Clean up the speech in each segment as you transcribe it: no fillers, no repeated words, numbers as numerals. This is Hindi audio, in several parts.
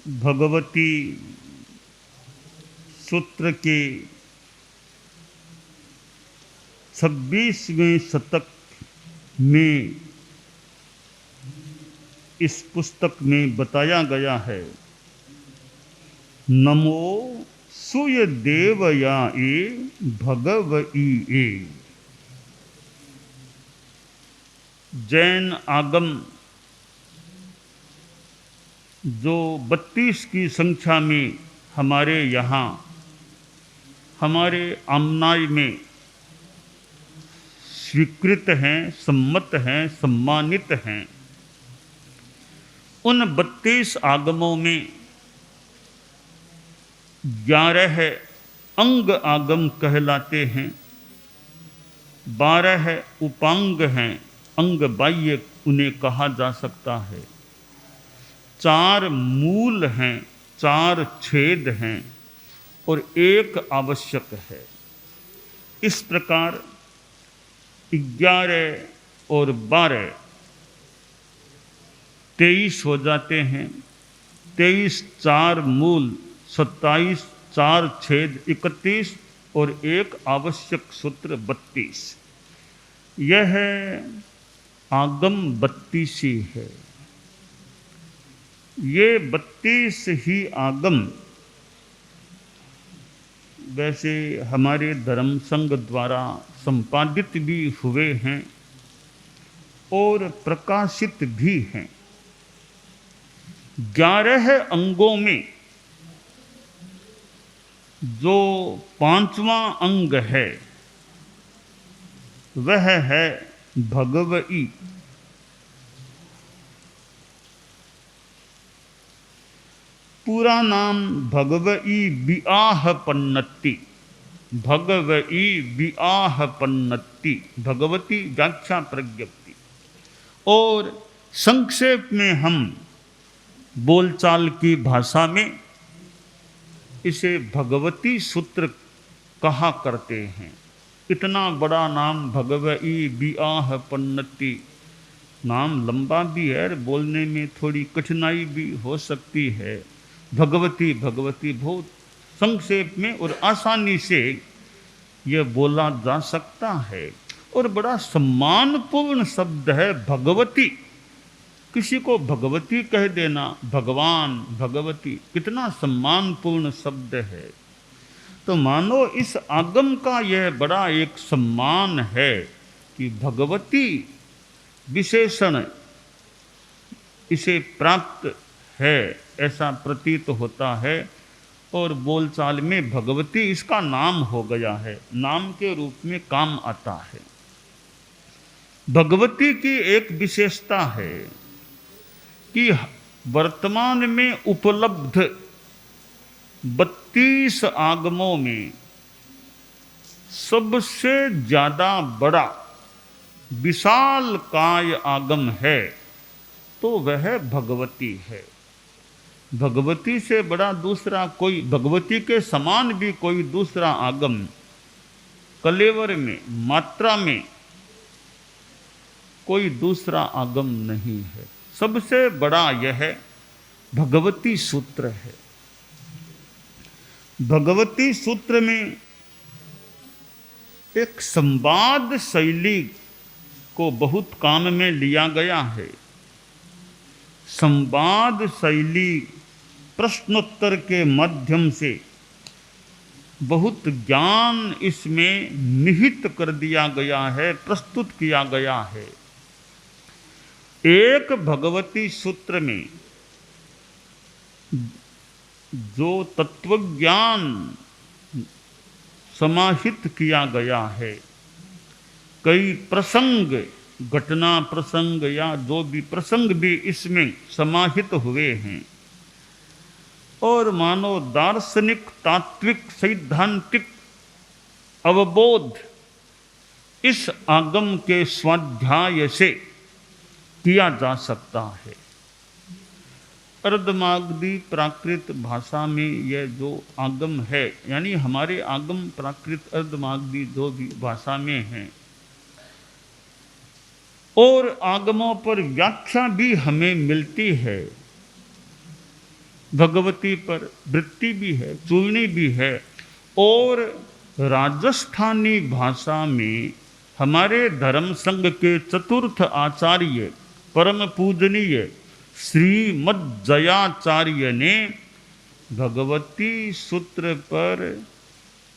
भगवती सूत्र के 26वें शतक में इस पुस्तक में बताया गया है। नमो सूय देवयाए भगवईए। जैन आगम जो 32 की संख्या में हमारे यहाँ हमारे आमनाय में स्वीकृत हैं, सम्मत हैं, सम्मानित हैं, उन 32 आगमों में 11 अंग आगम कहलाते हैं, 12 उपांग हैं, अंग बाह्य उन्हें कहा जा सकता है, 4 मूल हैं, 4 छेद हैं और 1 आवश्यक है। इस प्रकार 11 और 12 23 हो जाते हैं। 23 4 मूल 27, 4 छेद 31 और 1 आवश्यक सूत्र 32। यह आगम 32 ही है। ये 32 ही आगम वैसे हमारे धर्म संघ द्वारा संपादित भी हुए हैं और प्रकाशित भी हैं। 11 अंगों में जो 5वां अंग है वह है भगवई। पूरा नाम भगवई विआह पन्नति, भगवई विआह पन्नति, भगवती व्याख्या प्रज्ञप्ति। और संक्षेप में हम बोलचाल की भाषा में इसे भगवती सूत्र कहा करते हैं। इतना बड़ा नाम भगवई विआह पन्नति, नाम लंबा भी है और बोलने में थोड़ी कठिनाई भी हो सकती है। भगवती भगवती बहुत संक्षेप में और आसानी से यह बोला जा सकता है और बड़ा सम्मानपूर्ण शब्द है भगवती। किसी को भगवती कह देना, भगवान भगवती, कितना सम्मानपूर्ण शब्द है। तो मानो इस आगम का यह बड़ा एक सम्मान है कि भगवती विशेषण इसे प्राप्त है, ऐसा प्रतीत होता है। और बोलचाल में भगवती इसका नाम हो गया है, नाम के रूप में काम आता है। भगवती की एक विशेषता है कि वर्तमान में उपलब्ध 32 आगमों में सबसे ज्यादा बड़ा विशाल काय आगम है तो वह भगवती है। भगवती से बड़ा दूसरा कोई, भगवती के समान भी कोई दूसरा आगम कलेवर में, मात्रा में कोई दूसरा आगम नहीं है। सबसे बड़ा यह भगवती सूत्र है। भगवती सूत्र में एक संवाद शैली को बहुत काम में लिया गया है। संवाद शैली प्रश्नोत्तर के माध्यम से बहुत ज्ञान इसमें निहित कर दिया गया है, प्रस्तुत किया गया है। एक भगवती सूत्र में जो तत्वज्ञान समाहित किया गया है, कई प्रसंग, घटना प्रसंग या जो भी प्रसंग भी इसमें समाहित हुए हैं। और मानो दार्शनिक, तात्विक, सैद्धांतिक अवबोध इस आगम के स्वाध्याय से किया जा सकता है। अर्धमागधी प्राकृत भाषा में यह जो आगम है, यानी हमारे आगम प्राकृत अर्धमागधी जो भी भाषा में हैं, और आगमों पर व्याख्या भी हमें मिलती है। भगवती पर वृत्ति भी है, चूर्णी भी है। और राजस्थानी भाषा में हमारे धर्म संघ के चतुर्थ आचार्य परम पूजनीय श्रीमद जयाचार्य ने भगवती सूत्र पर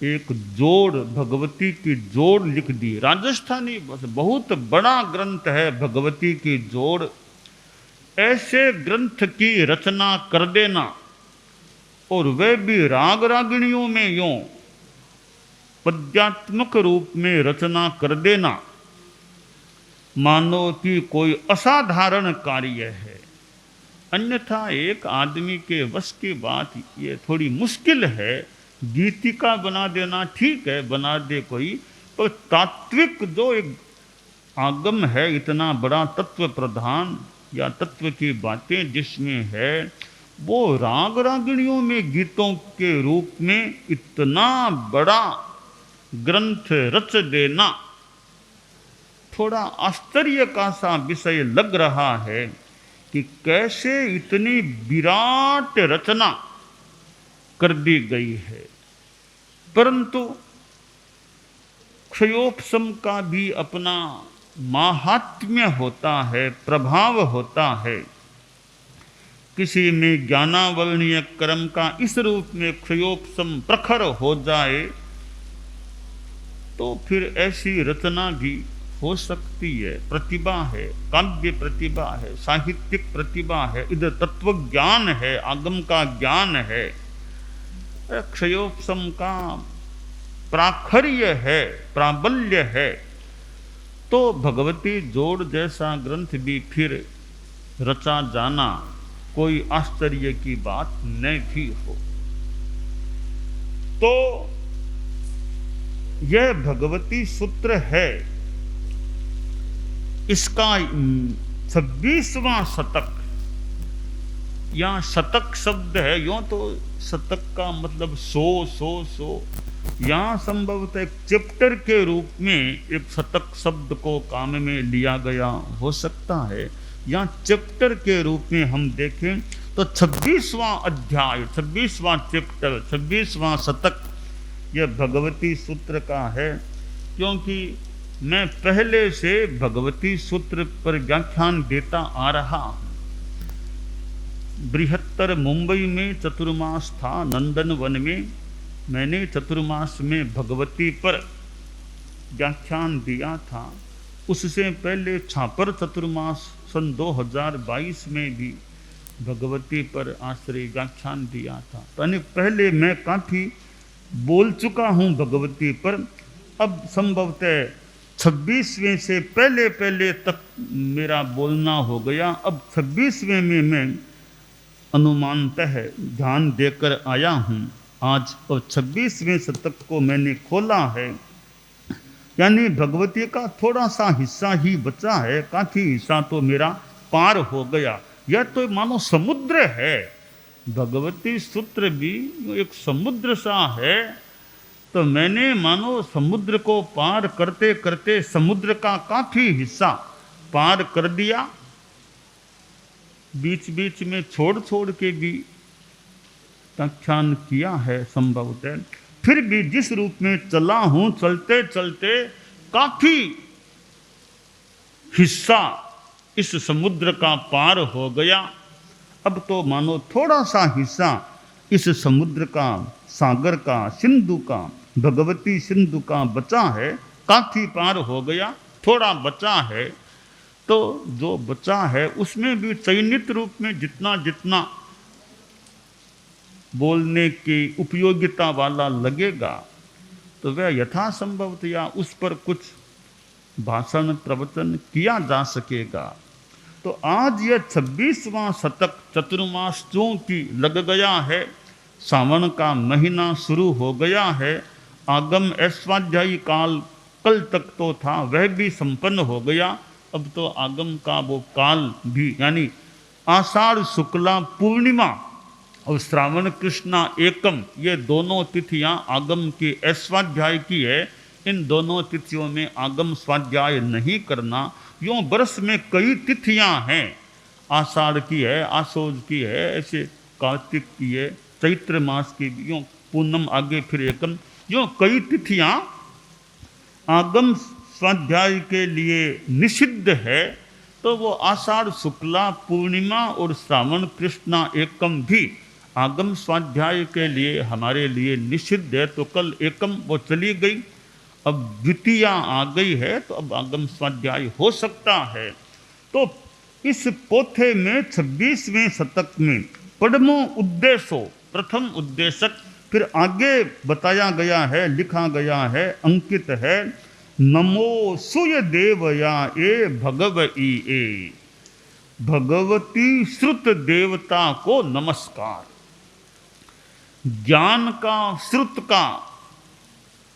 एक जोड़, भगवती की जोड़ लिख दी। राजस्थानी बहुत बड़ा ग्रंथ है भगवती की जोड़। ऐसे ग्रंथ की रचना कर देना, और वह भी राग रागिणियों में यूं पद्यात्मक रूप में रचना कर देना, मानो कि कोई असाधारण कार्य है। अन्यथा एक आदमी के वश की बात ये थोड़ी मुश्किल है। गीतिका बना देना ठीक है, बना दे कोई, पर तात्विक जो एक आगम है, इतना बड़ा तत्व प्रधान या तत्व की बातें जिसमें है, वो राग रागिणियों में गीतों के रूप में इतना बड़ा ग्रंथ रच देना थोड़ा आश्चर्य का सा विषय लग रहा है कि कैसे इतनी विराट रचना कर दी गई है। परंतु क्षयोपशम का भी अपना माहात्म्य होता है, प्रभाव होता है। किसी में ज्ञानावरणीय कर्म का इस रूप में क्षयोपशम प्रखर हो जाए तो फिर ऐसी रचना भी हो सकती है। प्रतिभा है, काव्य प्रतिभा है, साहित्यिक प्रतिभा है, इधर तत्व ज्ञान है, आगम का ज्ञान है, क्षयोपशम का प्राखर्य है, प्राबल्य है। तो भगवती जोड़ जैसा ग्रंथ भी फिर रचा जाना कोई आश्चर्य की बात नहीं भी हो। तो यह भगवती सूत्र है, इसका 26वां शतक, यहाँ शतक शब्द है, यूं तो शतक का मतलब 100 यहाँ संभवतः एक चैप्टर के रूप में एक शतक शब्द को काम में लिया गया हो सकता है। यहाँ चैप्टर के रूप में हम देखें तो 26वां अध्याय, 26वां चैप्टर, 26वां शतक यह भगवती सूत्र का है। क्योंकि मैं पहले से भगवती सूत्र पर व्याख्यान देता आ रहा हूँ। बृहत्तर मुंबई में चतुर्मास था, नंदन वन में मैंने चतुर्मास में भगवती पर व्याख्यान दिया था। उससे पहले छापर चतुर्मास सन 2022 में भी भगवती पर आश्रय व्याख्यान दिया था। यानी पहले मैं काफ़ी बोल चुका हूँ भगवती पर। अब संभवतः 26वें से पहले पहले तक मेरा बोलना हो गया। अब 26वें में मैं अनुमानतः ध्यान देकर आया हूँ आज, और 26वें शतक को मैंने खोला है। यानी भगवती का थोड़ा सा हिस्सा ही बचा है, काफ़ी हिस्सा तो मेरा पार हो गया। यह तो मानो समुद्र है, भगवती सूत्र भी एक समुद्र सा है। तो मैंने मानो समुद्र को पार करते करते समुद्र का काफ़ी हिस्सा पार कर दिया। बीच बीच में छोड़ छोड़ के भी व्याख्यान किया है संभवतः। फिर भी जिस रूप में चला हूँ, चलते चलते काफ़ी हिस्सा इस समुद्र का पार हो गया। अब तो मानो थोड़ा सा हिस्सा इस समुद्र का, सागर का, सिंधु का, भगवती सिंधु का बचा है। काफ़ी पार हो गया, थोड़ा बचा है। तो जो बचा है उसमें भी चयनित रूप में जितना जितना बोलने की उपयोगिता वाला लगेगा तो वह यथासंभवतया उस पर कुछ भाषण प्रवचन किया जा सकेगा। तो आज यह 26वां शतक चतुर्मास चूंकि लग गया है, सावन का महीना शुरू हो गया है, आगम ऐश्वाध्यायी काल कल तक तो था वह भी संपन्न हो गया। अब तो आगम का वो काल भी, यानी आषाढ़ शुक्ला पूर्णिमा और श्रावण कृष्णा एकम, ये दोनों तिथियां आगम की ऐश्वाध्याय की है। इन दोनों तिथियों में आगम स्वाध्याय नहीं करना। यूँ वर्ष में कई तिथियां हैं, आषाढ़ की है, आशोज की है, ऐसे कार्तिक की है, चैत्र मास की यूँ पूनम, आगे फिर एकम, यूँ कई तिथियां आगम स्वाध्याय के लिए निषिद्ध है। तो वो आषाढ़ शुक्ला पूर्णिमा और श्रावण कृष्णा एकम भी आगम स्वाध्याय के लिए हमारे लिए निषिद्ध है। तो कल एकम वो चली गई, अब द्वितीया आ गई है, तो अब आगम स्वाध्याय हो सकता है। तो इस पोथे में 26वें शतक में पढ़मो उद्देश्यो, प्रथम उद्देशक, फिर आगे बताया गया है, लिखा गया है, अंकित है, नमो सूय देवया ए भगवई ए, भगवती श्रुत देवता को नमस्कार। ज्ञान का, श्रुत का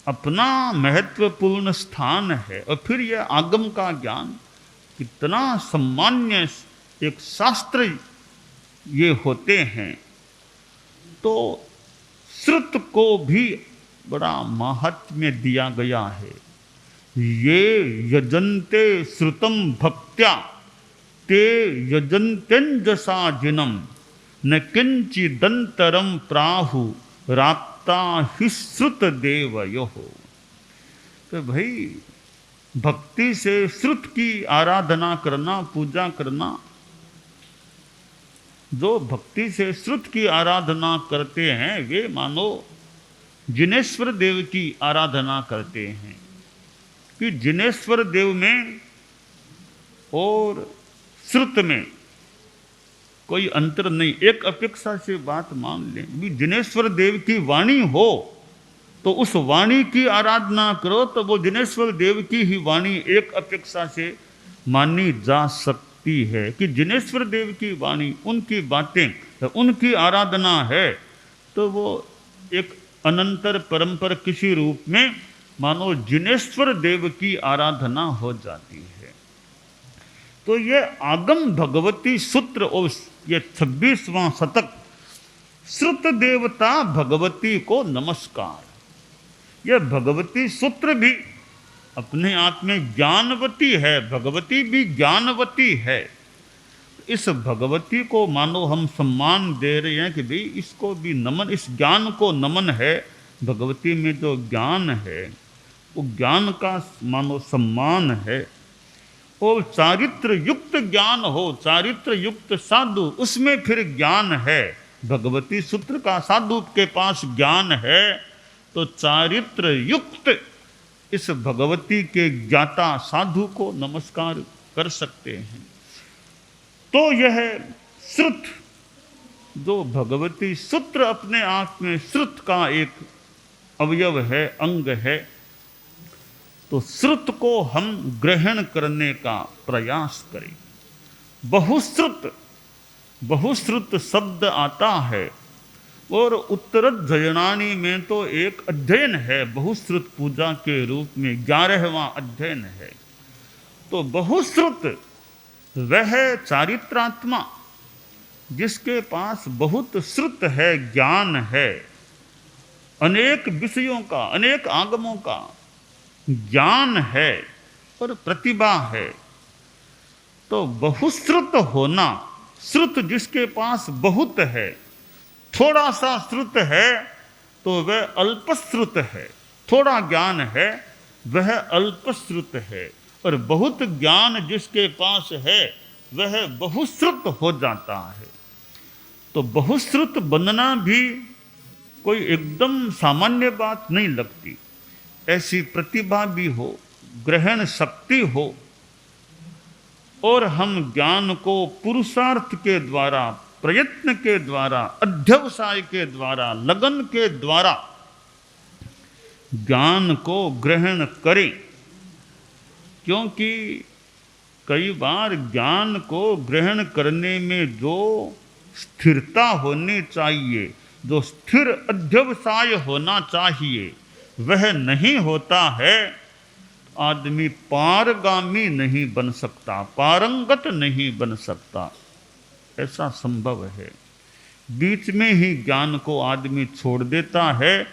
अपना महत्वपूर्ण स्थान है। और फिर यह आगम का ज्ञान कितना सम्मान्य एक शास्त्र ये होते हैं। तो श्रुत को भी बड़ा महात्म्य दिया गया है। ये यजन्ते श्रुतम भक्त्या ते यजन्त्यंजसा जिनम न किंचिदंतरम प्राहु राप्ता ही श्रुत देवयो। तो भाई भक्ति से श्रुत की आराधना करना, पूजा करना, जो भक्ति से श्रुत की आराधना करते हैं वे मानो जिनेश्वर देव की आराधना करते हैं। कि जिनेश्वर देव में और श्रुत में कोई अंतर नहीं। एक अपेक्षा से बात मान लें भी जिनेश्वर देव की वाणी हो तो उस वाणी की आराधना करो, तो वो जिनेश्वर देव की ही वाणी एक अपेक्षा से मानी जा सकती है। कि जिनेश्वर देव की वाणी, उनकी बातें, उनकी आराधना है, तो वो एक अनंतर परंपर किसी रूप में मानो जिनेश्वर देव की आराधना हो जाती है। तो ये आगम भगवती सूत्र और ये 26वां शतक, श्रुत देवता भगवती को नमस्कार। यह भगवती सूत्र भी अपने आप में ज्ञानवती है, भगवती भी ज्ञानवती है। इस भगवती को मानो हम सम्मान दे रहे हैं कि भाई इसको भी नमन, इस ज्ञान को नमन है। भगवती में जो ज्ञान है वो ज्ञान का मानो सम्मान है। और चारित्र युक्त ज्ञान हो, चारित्र युक्त साधु, उसमें फिर ज्ञान है। भगवती सूत्र का साधु के पास ज्ञान है, तो चारित्र युक्त इस भगवती के ज्ञाता साधु को नमस्कार कर सकते हैं। तो यह श्रुत, जो भगवती सूत्र अपने आप में श्रुत का एक अवयव है, अंग है। तो श्रुत को हम ग्रहण करने का प्रयास करें। बहुश्रुत, बहुश्रुत शब्द आता है और उत्तराध्ययनानी में तो एक अध्ययन है बहुश्रुत पूजा के रूप में, 11वां अध्ययन है। तो बहुश्रुत वह चारित्रात्मा जिसके पास बहुत श्रुत है, ज्ञान है, अनेक विषयों का, अनेक आगमों का ज्ञान है और प्रतिभा है। तो बहुश्रुत होना, श्रुत जिसके पास बहुत है, थोड़ा सा श्रुत है तो वह अल्पश्रुत है। थोड़ा ज्ञान है वह अल्पश्रुत है, और बहुत ज्ञान जिसके पास है वह बहुश्रुत हो जाता है। तो बहुश्रुत बनना भी कोई एकदम सामान्य बात नहीं लगती। ऐसी प्रतिभा भी हो, ग्रहण शक्ति हो, और हम ज्ञान को पुरुषार्थ के द्वारा, प्रयत्न के द्वारा, अध्यवसाय के द्वारा, लगन के द्वारा ज्ञान को ग्रहण करें। क्योंकि कई बार ज्ञान को ग्रहण करने में जो स्थिरता होनी चाहिए, जो स्थिर अध्यवसाय होना चाहिए, वह नहीं होता है। आदमी पारगामी नहीं बन सकता, पारंगत नहीं बन सकता। ऐसा संभव है। बीच में ही ज्ञान को आदमी छोड़ देता है,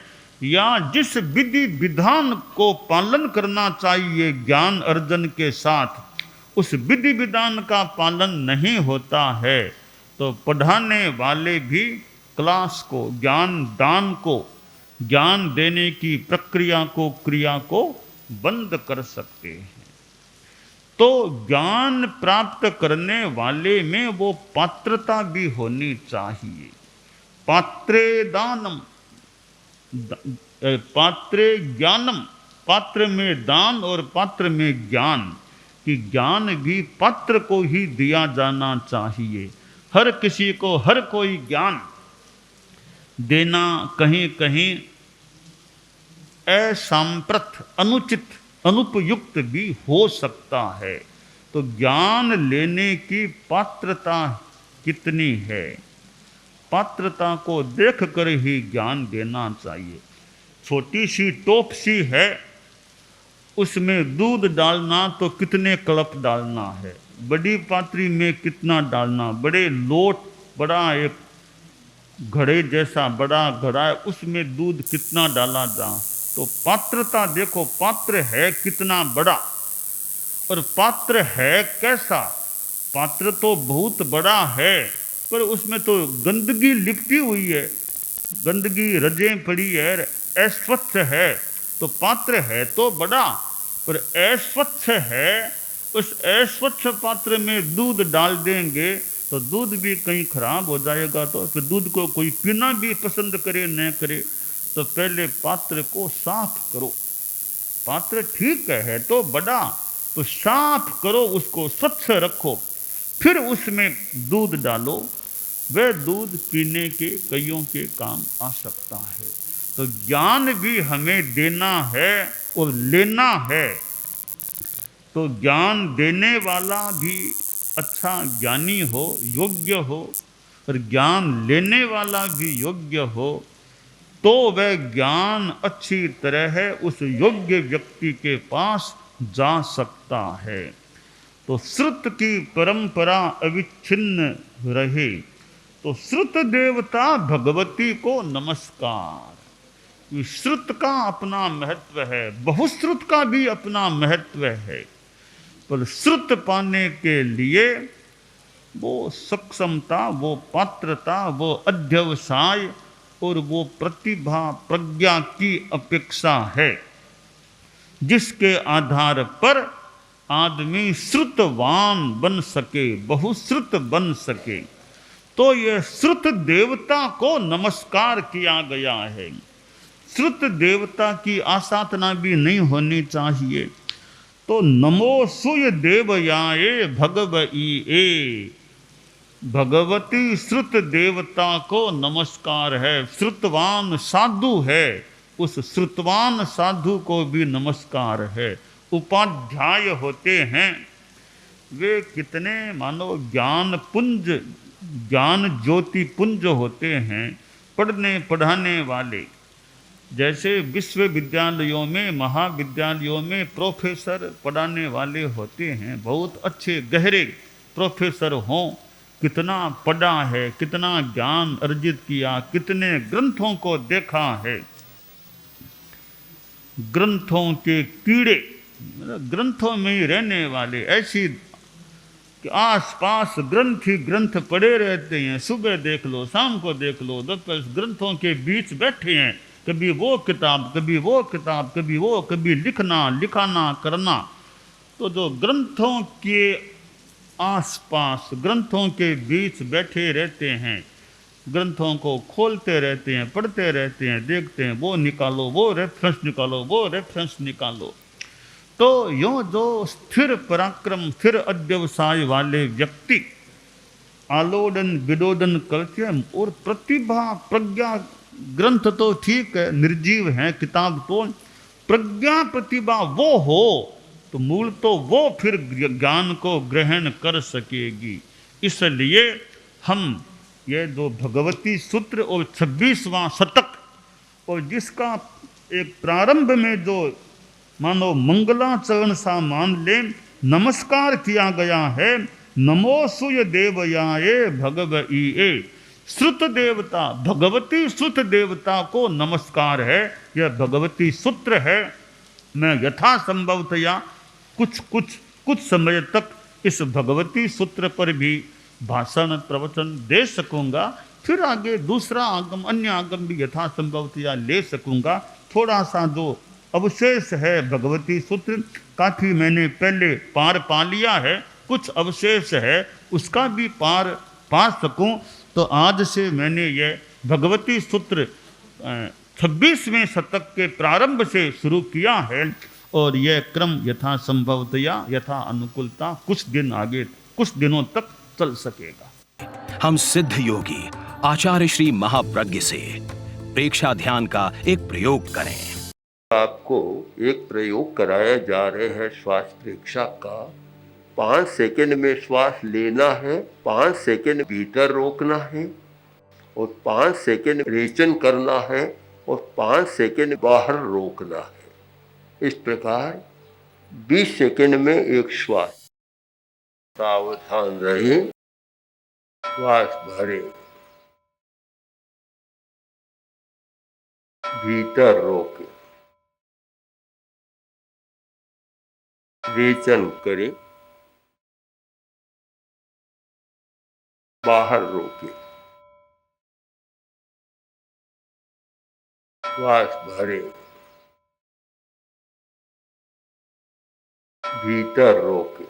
या जिस विधि विधान को पालन करना चाहिए ज्ञान अर्जन के साथ, उस विधि विधान का पालन नहीं होता है, तो पढ़ाने वाले भी क्लास को, ज्ञान दान को, ज्ञान देने की प्रक्रिया को, क्रिया को बंद कर सकते हैं। तो ज्ञान प्राप्त करने वाले में वो पात्रता भी होनी चाहिए। पात्रे दानम, पात्रे ज्ञानम, पात्र में दान और पात्र में ज्ञान, कि ज्ञान भी पात्र को ही दिया जाना चाहिए। हर किसी को हर कोई ज्ञान देना कहीं कहीं असंप्रत, अनुचित, अनुपयुक्त भी हो सकता है। तो ज्ञान लेने की पात्रता कितनी है, पात्रता को देख कर ही ज्ञान देना चाहिए। छोटी सी टोप सी है, उसमें दूध डालना तो कितने कलप डालना है, बड़ी पात्री में कितना डालना, बड़े लोट, बड़ा एक घड़े जैसा बड़ा घड़ा है, उसमें दूध कितना डाला जा। तो पात्रता देखो, पात्र है कितना बड़ा और पात्र है कैसा। पात्र तो बहुत बड़ा है पर उसमें तो गंदगी लिपटी हुई है, गंदगी रजें पड़ी है, अस्वच्छ है। तो पात्र है तो बड़ा पर अस्वच्छ है। उस अस्वच्छ पात्र में दूध डाल देंगे तो दूध भी कहीं खराब हो जाएगा, तो फिर दूध को कोई पीना भी पसंद करे न करे। तो पहले पात्र को साफ करो। पात्र ठीक है तो बड़ा, तो साफ करो, उसको स्वच्छ रखो, फिर उसमें दूध डालो। वह दूध पीने के कईयों के काम आ सकता है। तो ज्ञान भी हमें देना है और लेना है। तो ज्ञान देने वाला भी अच्छा ज्ञानी हो, योग्य हो, और ज्ञान लेने वाला भी योग्य हो, तो वह ज्ञान अच्छी तरह उस योग्य व्यक्ति के पास जा सकता है। तो श्रुत की परंपरा अविच्छिन्न रहे। तो श्रुत देवता भगवती को नमस्कार। श्रुत का अपना महत्व है, बहुश्रुत का भी अपना महत्व है, पर श्रुत पाने के लिए वो सक्षमता, वो पात्रता, वो अध्यवसाय और वो प्रतिभा, प्रज्ञा की अपेक्षा है, जिसके आधार पर आदमी श्रुतवान बन सके, बहुश्रुत बन सके। तो यह श्रुत देवता को नमस्कार किया गया है। श्रुत देवता की आसाधना भी नहीं होनी चाहिए। तो नमो सूय देवयाये भगवई, भगवती श्रुत देवता को नमस्कार है। श्रुतवान साधु है, उस श्रुतवान साधु को भी नमस्कार है। उपाध्याय होते हैं वे कितने मानो ज्ञान पुंज, ज्ञान ज्योति पुंज होते हैं, पढ़ने पढ़ाने वाले। जैसे विश्वविद्यालयों में, महाविद्यालयों में प्रोफेसर पढ़ाने वाले होते हैं, बहुत अच्छे गहरे प्रोफेसर हों, कितना पढ़ा है, कितना ज्ञान अर्जित किया, कितने ग्रंथों को देखा है। ग्रंथों के कीड़े, ग्रंथों में ही रहने वाले, ऐसी कि आसपास ग्रंथ ही ग्रंथ पड़े रहते हैं। सुबह देख लो, शाम को देख लो, दोपहर ग्रंथों के बीच बैठे हैं। कभी वो किताब, कभी वो किताब, कभी वो, कभी लिखना, लिखाना, करना। तो जो ग्रंथों के आसपास, ग्रंथों के बीच बैठे रहते हैं, ग्रंथों को खोलते रहते हैं, पढ़ते रहते हैं, देखते हैं, वो निकालो, वो रेफरेंस निकालो, वो रेफरेंस निकालो। तो यो जो स्थिर पराक्रम, स्थिर अध्यवसाय वाले व्यक्ति आलोडन विडोदन करते हैं, और प्रतिभा, प्रज्ञा, ग्रंथ तो ठीक है, निर्जीव है किताब, तो प्रज्ञा प्रतिभा वो हो तो मूल तो वो फिर ज्ञान को ग्रहण कर सकेगी। इसलिए हम ये जो भगवती सूत्र और 26वां शतक, और जिसका एक प्रारंभ में जो मानो मंगलाचरण सा मान ले, नमस्कार किया गया है, नमो सूय देवयाये भगवई, श्रुत देवता, भगवती श्रुत देवता को नमस्कार है। यह भगवती सूत्र है। मैं यथा संभवतया कुछ समय तक इस भगवती सूत्र पर भी भाषण प्रवचन दे सकूँगा, फिर आगे दूसरा आगम अन्य आगम भी यथासंभवतया ले सकूँगा। थोड़ा सा जो अवशेष है भगवती सूत्र, काफ़ी मैंने पहले पार पा लिया है, कुछ अवशेष है उसका भी पार पा सकूं, तो आज से मैंने ये भगवती सूत्र 26वें शतक के प्रारंभ से शुरू किया है और यह क्रम यथा संभवतया यथा अनुकूलता कुछ दिन आगे कुछ दिनों तक चल सकेगा। हम सिद्ध योगी आचार्य श्री महाप्रज्ञ से प्रेक्षा ध्यान का एक प्रयोग करें। आपको एक प्रयोग कराया जा रहे हैं श्वास प्रेक्षा का। 5 सेकंड में श्वास लेना है, 5 सेकंड भीतर रोकना है और 5 सेकंड रेचन करना है और 5 सेकंड बाहर रोकना है। इस प्रकार 20 सेकंड में एक श्वास। सावधान रहे, श्वास भरे, भीतर रोके, रेचन करें, बाहर रोके, श्वास भरे, भीतर रोके,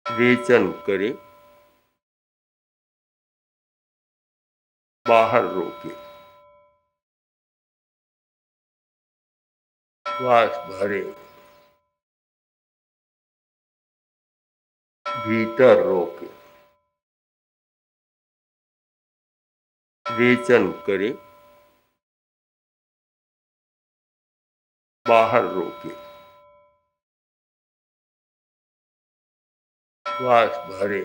रेचन करें, बाहर रोके, श्वास भरे, भीतर रोके, रेचन करें, बाहर रोके, श्वास भरे,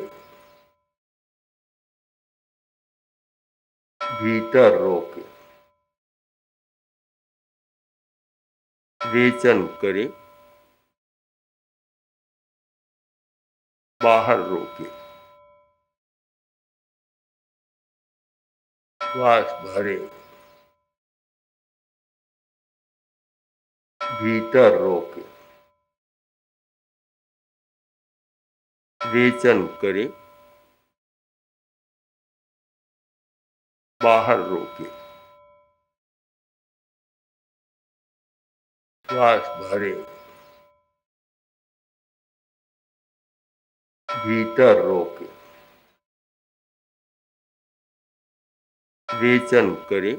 भीतर रोके, रेचन करें, बाहर रोके, श्वास भरे, भीतर रोके, रेचन करें, बाहर रोके, श्वास भरे, भीतर रोके, रेचन करें,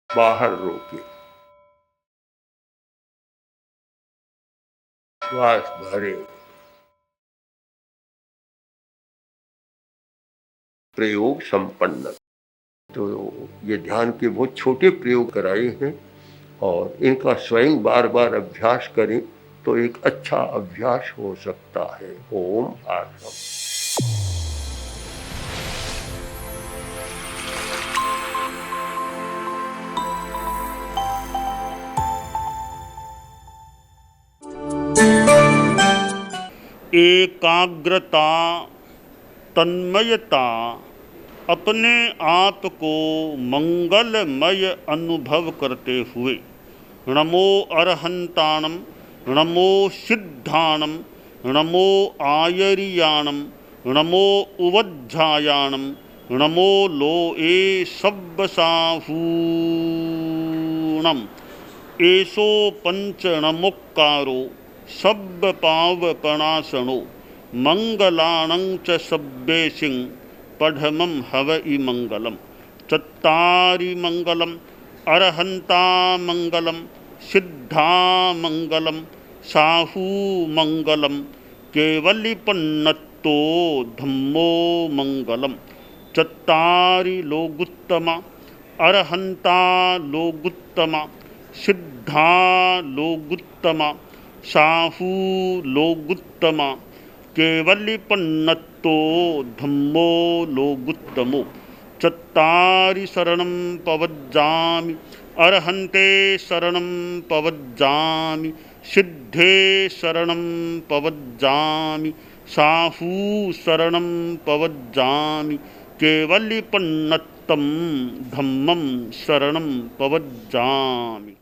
बाहर रोके, श्वास भरे। प्रयोग संपन्न। तो ये ध्यान के बहुत छोटे प्रयोग कराए हैं और इनका स्वयं बार बार अभ्यास करें तो एक अच्छा अभ्यास हो सकता है। ओम आसम। एकाग्रता, तन्मयता, अपने आप को मंगलमय अनुभव करते हुए नमो अरहंताणम, नमो सिद्धाणम, नमो आयरियाणम, नमो उवज्झायाणम, नमो लोए सब्बसाहूणम, एसो पंचणमुक्कारो सब्ब पावपणासनो, मंगलाणं च सब्बेसिं पढ़मं हवइ मंगलम। चत्तारि मंगलम, अरहंता मंगलम, सिद्धा मंगलम, साहू मंगलम, केवलिपन्नत्तो धम्मो मंगलम। चत्तारि लोगुत्तमा, अरहंता लोगुत्तमा, सिद्धा लोगुत्तमा, साहू लोगुत्तमा, केवलिपन्नत्तो धम्मो लोगुत्तमो। चत्तारि शरणं पवज्जामि, अरहन्ते शरणं पवज्जामि, सिद्धे शरणं पवज्जामि, साहू शरणं पवज्जामि, केवलिपन्नत्तं धम्मं शरणं पवज्जामि।